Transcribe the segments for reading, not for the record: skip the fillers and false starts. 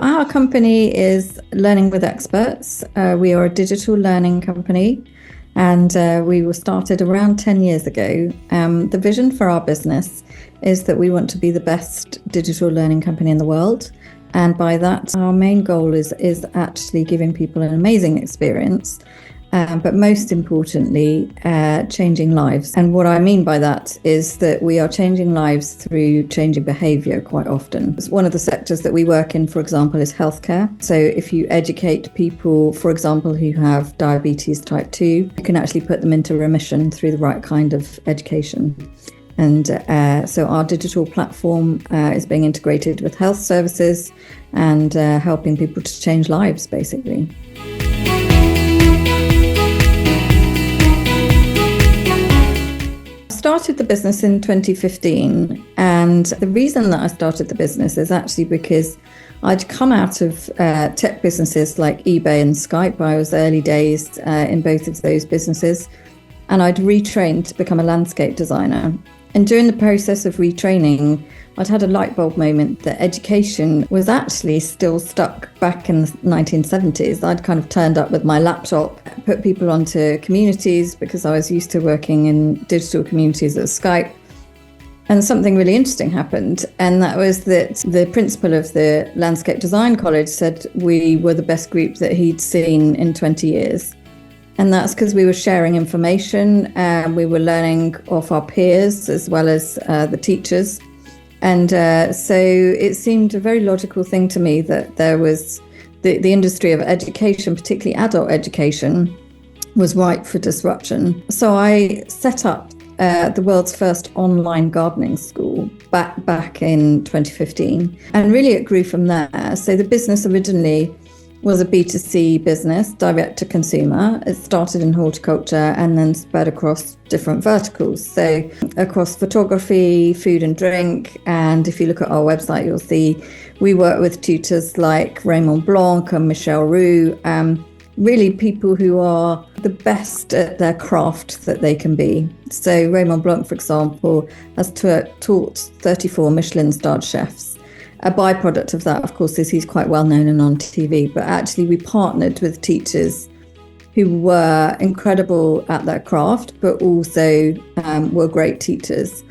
our company is Learning with Experts. We are a digital learning company, and we were started around 10 years ago. The vision for our business is that we want to be the best digital learning company in the world. And by that, our main goal is actually giving people an amazing experience, but most importantly, changing lives. And what I mean by that is that we are changing lives through changing behaviour quite often. One of the sectors that we work in, for example, is healthcare. So if you educate people, for example, who have diabetes type 2, you can actually put them into remission through the right kind of education. And so our digital platform is being integrated with health services and helping people to change lives, basically. I started the business in 2015, and the reason that I started the business is actually because I'd come out of tech businesses like eBay and Skype. I was early days in both of those businesses, and I'd retrained to become a landscape designer. And during the process of retraining, I'd had a light bulb moment that education was actually still stuck back in the 1970s. I'd kind of turned up with my laptop, put people onto communities because I was used to working in digital communities at Skype. And something really interesting happened. And that was that the principal of the Landscape Design College said we were the best group that he'd seen in 20 years. And that's because we were sharing information, we were learning off our peers as well as the teachers. And so it seemed a very logical thing to me that there was the industry of education, particularly adult education, was ripe for disruption. So I set up the world's first online gardening school back in 2015. And really it grew from there. So the business originally was a B2C business, direct to consumer. It started in horticulture and then spread across different verticals. So across photography, food and drink. And if you look at our website, you'll see we work with tutors like Raymond Blanc and Michelle Roux, really people who are the best at their craft that they can be. So Raymond Blanc, for example, has taught 34 Michelin-starred chefs. A byproduct of that, of course, is he's quite well known and on TV, but actually we partnered with teachers who were incredible at their craft, but also were great teachers.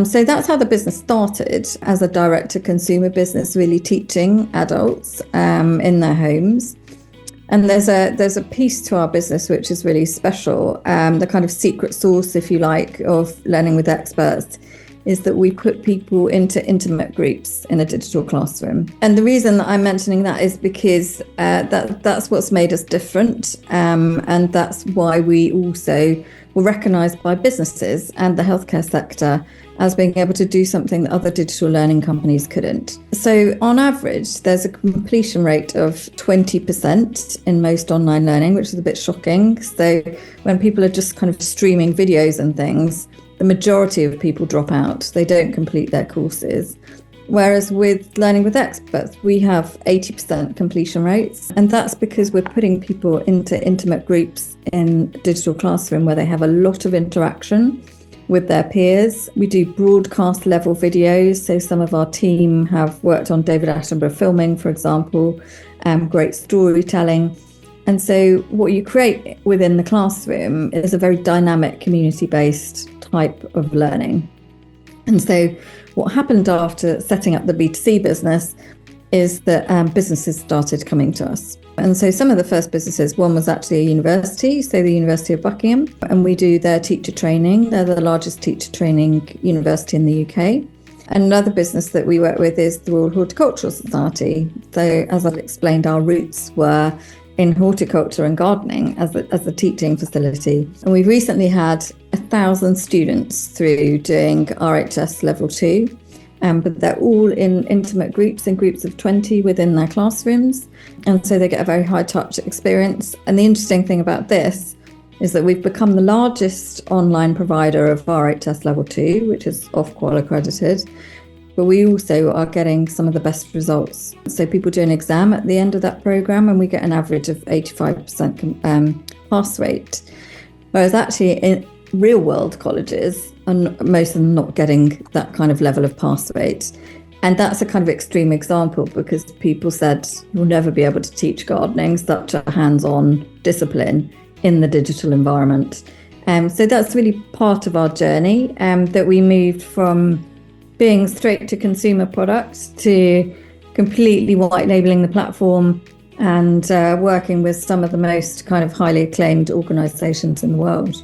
So that's how the business started, as a direct-to-consumer business, really teaching adults in their homes. And there's a piece to our business which is really special, the kind of secret sauce, if you like, of Learning with Experts, is that we put people into intimate groups in a digital classroom. And the reason that I'm mentioning that is because that's what's made us different. And that's why we also were recognised by businesses and the healthcare sector as being able to do something that other digital learning companies couldn't. So on average, there's a completion rate of 20% in most online learning, which is a bit shocking. So when people are just kind of streaming videos and things, the majority of people drop out. They don't complete their courses. Whereas with Learning with Experts, we have 80% completion rates. And that's because we're putting people into intimate groups in digital classroom where they have a lot of interaction with their peers. We do broadcast level videos. So some of our team have worked on David Attenborough filming, for example, great storytelling. And so what you create within the classroom is a very dynamic, community-based type of learning. And so what happened after setting up the B2C business is that businesses started coming to us. And so some of the first businesses, one was actually a university, so the University of Buckingham, and we do their teacher training. They're the largest teacher training university in the UK. Another business that we work with is the Royal Horticultural Society. So as I've explained, our roots were in horticulture and gardening as a teaching facility. And we've recently had 1,000 students through doing RHS level 2, but they're all in intimate groups, in groups of 20 within their classrooms. And so they get a very high touch experience. And the interesting thing about this is that we've become the largest online provider of RHS level 2, which is Ofqual accredited. But we also are getting some of the best results. So people do an exam at the end of that program and we get an average of 85% pass rate. Whereas actually in real world colleges, and most of them not getting that kind of level of pass rate. And that's a kind of extreme example because people said you'll never be able to teach gardening, such a hands-on discipline in the digital environment. So that's really part of our journey, that we moved from being straight to consumer products to completely white labeling the platform and working with some of the most kind of highly acclaimed organizations in the world.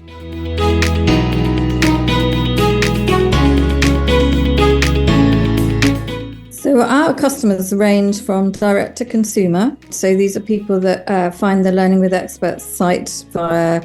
So our customers range from direct to consumer. So these are people that find the Learning with Experts site via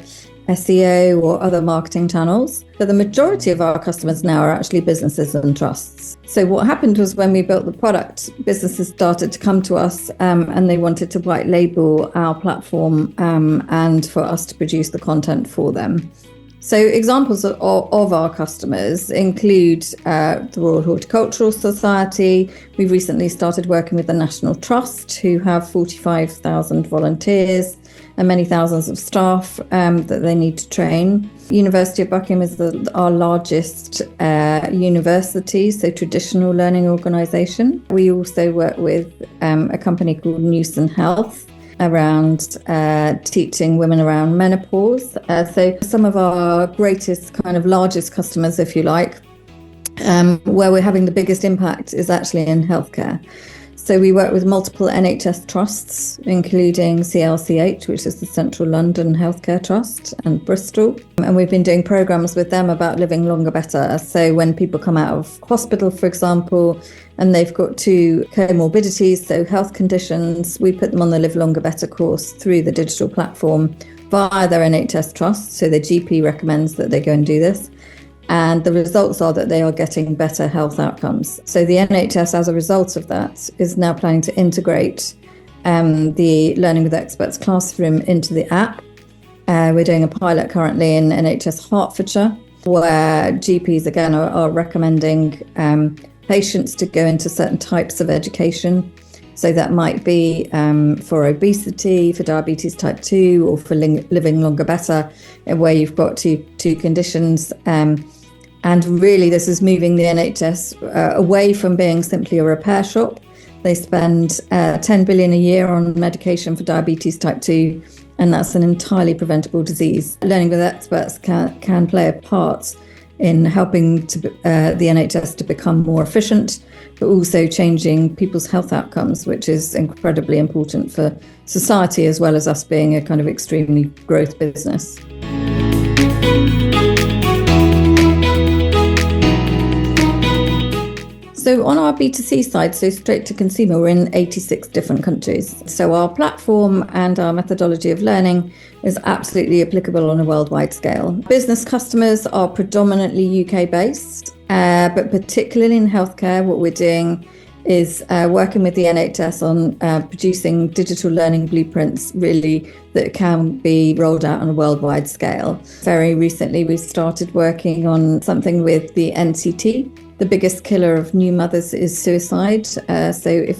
SEO or other marketing channels. But the majority of our customers now are actually businesses and trusts. So what happened was when we built the product, businesses started to come to us and they wanted to white label our platform and for us to produce the content for them. So examples of our customers include the Royal Horticultural Society. We've recently started working with the National Trust, who have 45,000 volunteers and many thousands of staff that they need to train. University of Buckingham is our largest university, so traditional learning organisation. We also work with a company called Newson Health around teaching women around menopause. So some of our greatest, kind of largest customers, if you like, where we're having the biggest impact is actually in healthcare. So we work with multiple NHS trusts, including CLCH, which is the Central London Healthcare Trust, and Bristol. And we've been doing programs with them about living longer better. So when people come out of hospital, for example, and they've got two comorbidities, so health conditions, we put them on the Live Longer Better course through the digital platform via their NHS trust. So their GP recommends that they go and do this. And the results are that they are getting better health outcomes. So the NHS, as a result of that, is now planning to integrate the Learning with Experts classroom into the app. We're doing a pilot currently in NHS Hertfordshire, where GPs, again, are recommending patients to go into certain types of education. So that might be for obesity, for diabetes type 2, or for living longer better, where you've got two conditions. And really, this is moving the NHS away from being simply a repair shop. They spend 10 billion a year on medication for diabetes type 2, and that's an entirely preventable disease. Learning with Experts can play a part in helping the NHS to become more efficient, but also changing people's health outcomes, which is incredibly important for society, as well as us being a kind of extremely growth business. So on our B2C side, so straight to consumer, we're in 86 different countries. So our platform and our methodology of learning is absolutely applicable on a worldwide scale. Business customers are predominantly UK based, but particularly in healthcare, what we're doing is working with the NHS on producing digital learning blueprints, really, that can be rolled out on a worldwide scale. Very recently, we started working on something with the NCT. The biggest killer of new mothers is suicide. So if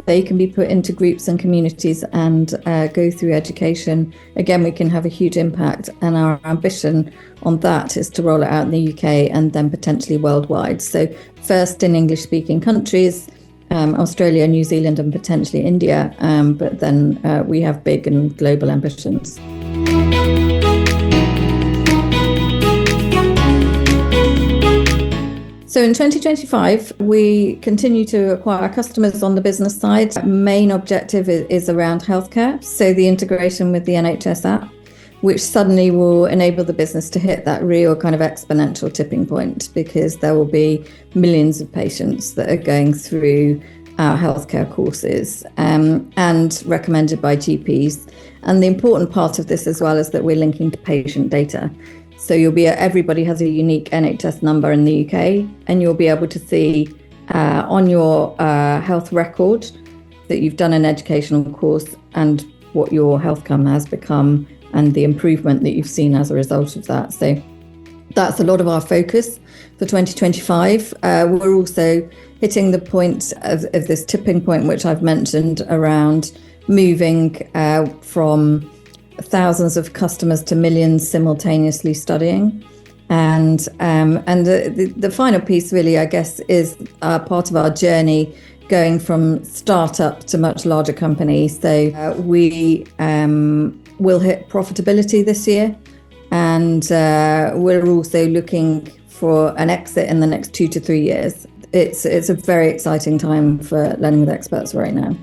they can be put into groups and communities and go through education, again, we can have a huge impact. And our ambition on that is to roll it out in the UK and then potentially worldwide. So first in English-speaking countries, Australia, New Zealand, and potentially India. But then we have big and global ambitions. So in 2025, we continue to acquire customers on the business side. Our main objective is around healthcare. So the integration with the NHS app, which suddenly will enable the business to hit that real kind of exponential tipping point, because there will be millions of patients that are going through our healthcare courses and recommended by GPs. And the important part of this as well is that we're linking to patient data. So everybody has a unique NHS number in the UK, and you'll be able to see on your health record that you've done an educational course and what your health outcome has become and the improvement that you've seen as a result of that. So that's a lot of our focus for 2025. We're also hitting the point of this tipping point, which I've mentioned, around moving from thousands of customers to millions simultaneously studying. And the final piece really, I guess, is part of our journey going from startup to much larger companies. So we will hit profitability this year, and we're also looking for an exit in the next 2 to 3 years. It's a very exciting time for Learning with Experts right now.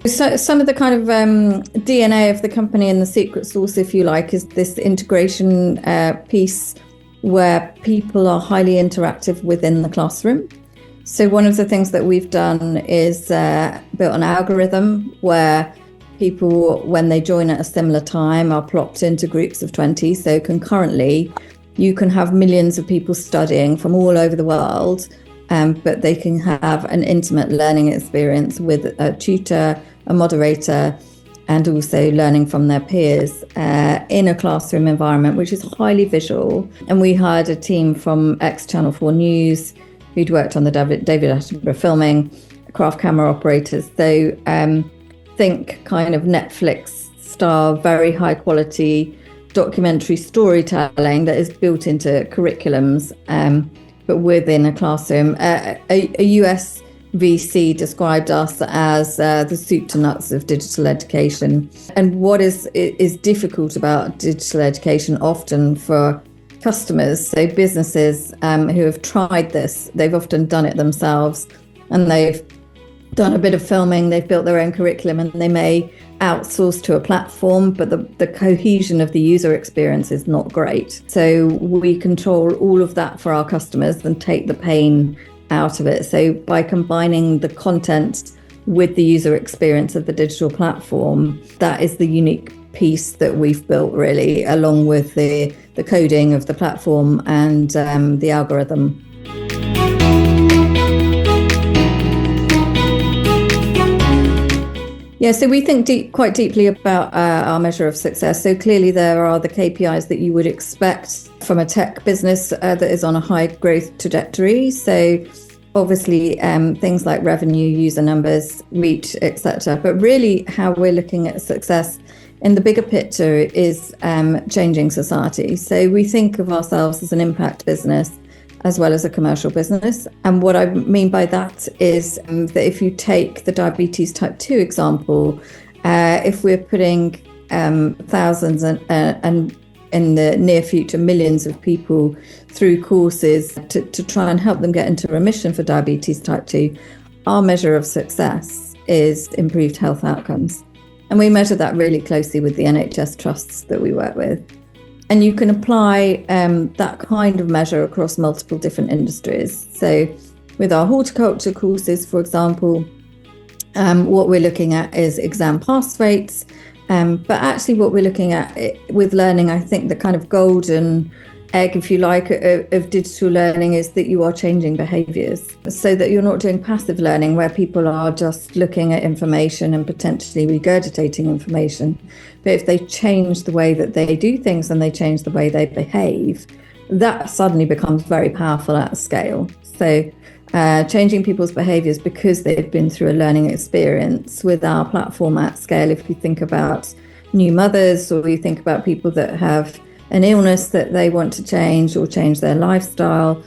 So some of the kind of DNA of the company and the secret sauce, if you like, is this integration piece where people are highly interactive within the classroom. So one of the things that we've done is built an algorithm where people, when they join at a similar time, are plopped into groups of 20. So concurrently, you can have millions of people studying from all over the world, but they can have an intimate learning experience with a tutor, a moderator, and also learning from their peers in a classroom environment, which is highly visual. And we hired a team from Channel 4 News, who'd worked on the David Attenborough filming, craft camera operators. So think kind of Netflix style, very high quality documentary storytelling that is built into curriculums, but within a classroom. A US VC described us as the soup to nuts of digital education. And what is difficult about digital education often for customers, so businesses who have tried this, they've often done it themselves, and they've done a bit of filming, they've built their own curriculum, and they may outsource to a platform, but the cohesion of the user experience is not great. So we control all of that for our customers and take the pain out of it. So by combining the content with the user experience of the digital platform, that is the unique piece that we've built, really, along with the coding of the platform and the algorithm. Yeah, so we think quite deeply about our measure of success. So clearly there are the KPIs that you would expect from a tech business that is on a high growth trajectory. So obviously things like revenue, user numbers, reach, etc. But really how we're looking at success in the bigger picture is changing society. So we think of ourselves as an impact business as well as a commercial business. And what I mean by that is that if you take the diabetes type 2 example, if we're putting thousands and in the near future millions of people through courses to try and help them get into remission for diabetes type 2, our measure of success is improved health outcomes. And we measure that really closely with the NHS trusts that we work with. And you can apply that kind of measure across multiple different industries. So with our horticulture courses, for example, what we're looking at is exam pass rates. But actually what we're looking at with learning, I think the kind of golden egg, if you like, of digital learning is that you are changing behaviours, so that you're not doing passive learning where people are just looking at information and potentially regurgitating information. But if they change the way that they do things and they change the way they behave, that suddenly becomes very powerful at scale. So changing people's behaviours because they've been through a learning experience with our platform at scale. If you think about new mothers, or you think about people that have an illness that they want to change or change their lifestyle,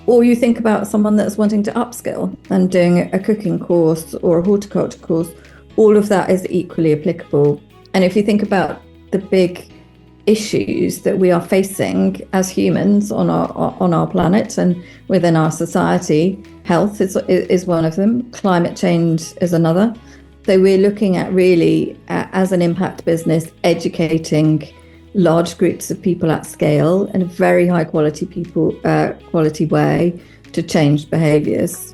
or you think about someone that's wanting to upskill and doing a cooking course or a horticulture course, all of that is equally applicable. And if you think about the big issues that we are facing as humans on our planet and within our society, health is one of them, climate change is another. So we're looking at really, as an impact business, educating large groups of people at scale in a very high quality way to change behaviours.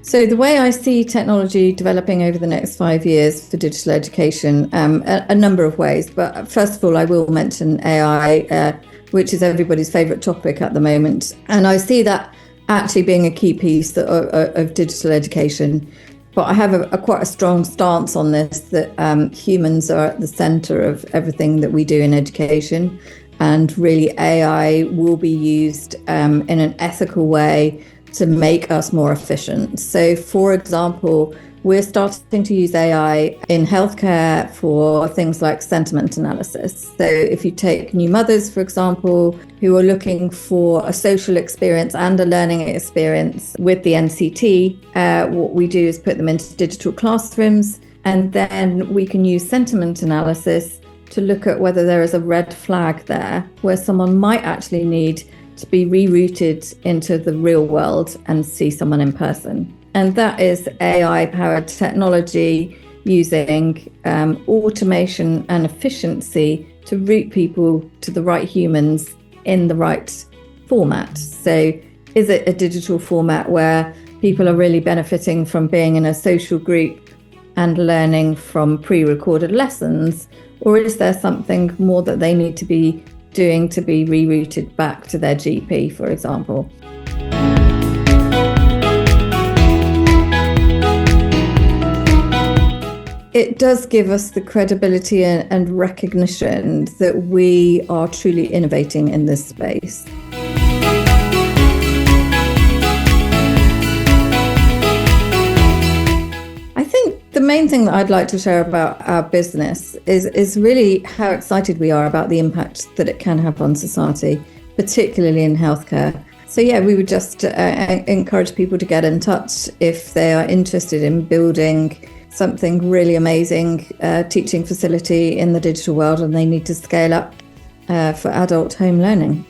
So the way I see technology developing over the next 5 years for digital education, a number of ways. But first of all, I will mention AI, which is everybody's favourite topic at the moment. And I see that actually being a key piece of digital education. But I have quite a strong stance on this, that humans are at the centre of everything that we do in education. And really AI will be used in an ethical way to make us more efficient. So, for example, we're starting to use AI in healthcare for things like sentiment analysis. So if you take new mothers, for example, who are looking for a social experience and a learning experience with the NCT, what we do is put them into digital classrooms, and then we can use sentiment analysis to look at whether there is a red flag there where someone might actually need to be rerouted into the real world and see someone in person. And that is AI-powered technology using automation and efficiency to route people to the right humans in the right format. So is it a digital format where people are really benefiting from being in a social group and learning from pre-recorded lessons? Or is there something more that they need to be doing to be rerouted back to their GP, for example? It does give us the credibility and recognition that we are truly innovating in this space. I think the main thing that I'd like to share about our business is really how excited we are about the impact that it can have on society, particularly in healthcare. So yeah, we would just encourage people to get in touch if they are interested in building something really amazing teaching facility in the digital world and they need to scale up for adult home learning.